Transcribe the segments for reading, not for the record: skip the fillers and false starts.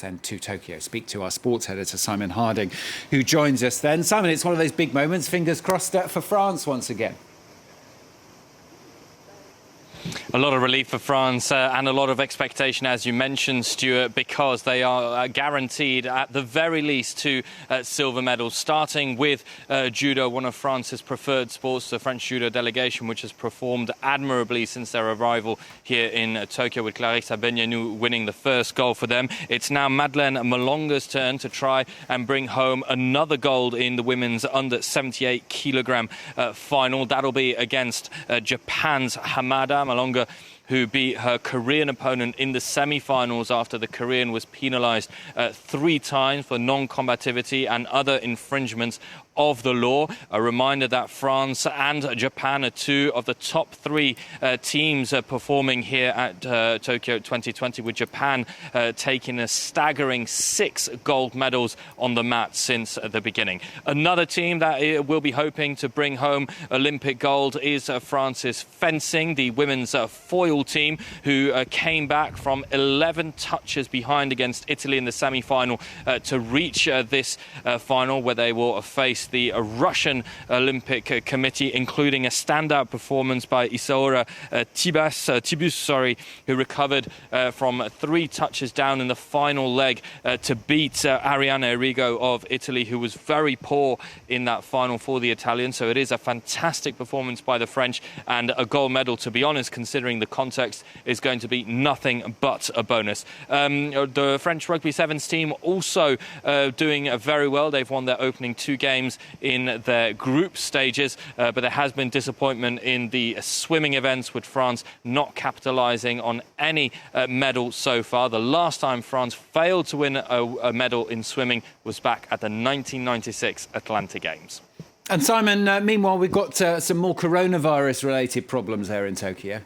Send to Tokyo. Speak to our sports editor, Simon Harding, who joins us then. Simon, it's one of those big moments. Fingers crossed for France once again. A lot of relief for France and a lot of expectation, as you mentioned, Stuart, because they are guaranteed at the very least two silver medals, starting with judo, one of France's preferred sports, the French judo delegation, which has performed admirably since their arrival here in Tokyo, with Clarissa Benyanu winning the first gold for them. It's now Madeleine Malonga's turn to try and bring home another gold in the women's under 78 kilogram final. That'll be against Japan's Hamada Malonga, who beat her Korean opponent in the semi-finals after the Korean was penalised 3 times for non-combativity and other infringements of the law. A reminder that France and Japan are 2 of the top 3 teams performing here at Tokyo 2020, with Japan taking a staggering 6 gold medals on the mat since the beginning. Another team that will be hoping to bring home Olympic gold is France's fencing, the women's foil team, who came back from 11 touches behind against Italy in the semi-final to reach this final, where they will face the Russian Olympic Committee, including a standout performance by Isaura Tibus, who recovered from 3 touches down in the final leg to beat Arianna Errigo of Italy, who was very poor in that final for the Italians. So it is a fantastic performance by the French, and a gold medal, to be honest, considering the context, is going to be nothing but a bonus. The French Rugby Sevens team also doing very well. They've won their opening 2 games in their group stages, but there has been disappointment in the swimming events, with France not capitalising on any medal so far. The last time France failed to win a medal in swimming was back at the 1996 Atlanta Games. And Simon, meanwhile, we've got some more coronavirus-related problems there in Tokyo.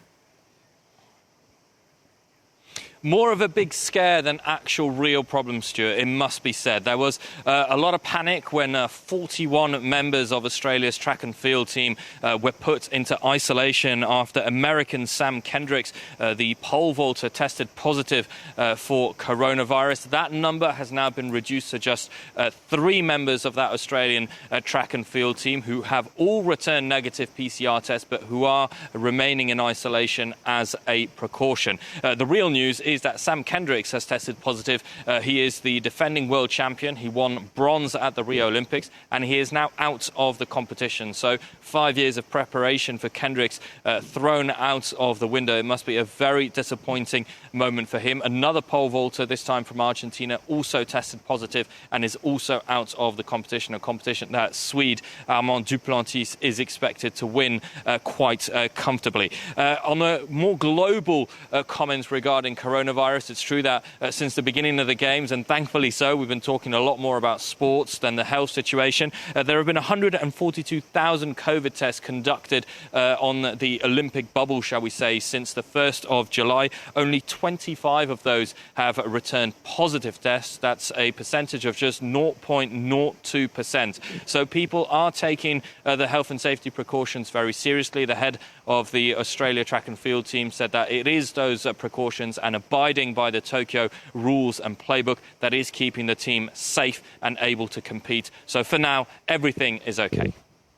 More of a big scare than actual real problems, Stuart, it must be said. There was a lot of panic when 41 members of Australia's track and field team were put into isolation after American Sam Kendricks, the pole vaulter, tested positive for coronavirus. That number has now been reduced to just 3 members of that Australian track and field team, who have all returned negative PCR tests, but who are remaining in isolation as a precaution. The real news is that Sam Kendricks has tested positive. He is the defending world champion. He won bronze at the Rio Olympics, and he is now out of the competition. So 5 years of preparation for Kendricks thrown out of the window. It must be a very disappointing moment for him. Another pole vaulter, this time from Argentina, also tested positive and is also out of the competition, a competition that Swede Armand Duplantis is expected to win quite comfortably. On a more global comments regarding coronavirus, it's true that since the beginning of the Games, and thankfully so, we've been talking a lot more about sports than the health situation. There have been 142,000 COVID tests conducted on the Olympic bubble, shall we say, since the 1st of July. Only 25 of those have returned positive tests. That's a percentage of just 0.02%. So people are taking the health and safety precautions very seriously. The head of the Australia track and field team said that it is those precautions and abiding by the Tokyo rules and playbook that is keeping the team safe and able to compete. So for now, everything is okay.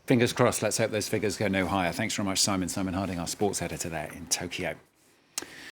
Fingers crossed. Let's hope those figures go no higher. Thanks very much, Simon. Simon Harding, our sports editor there in Tokyo.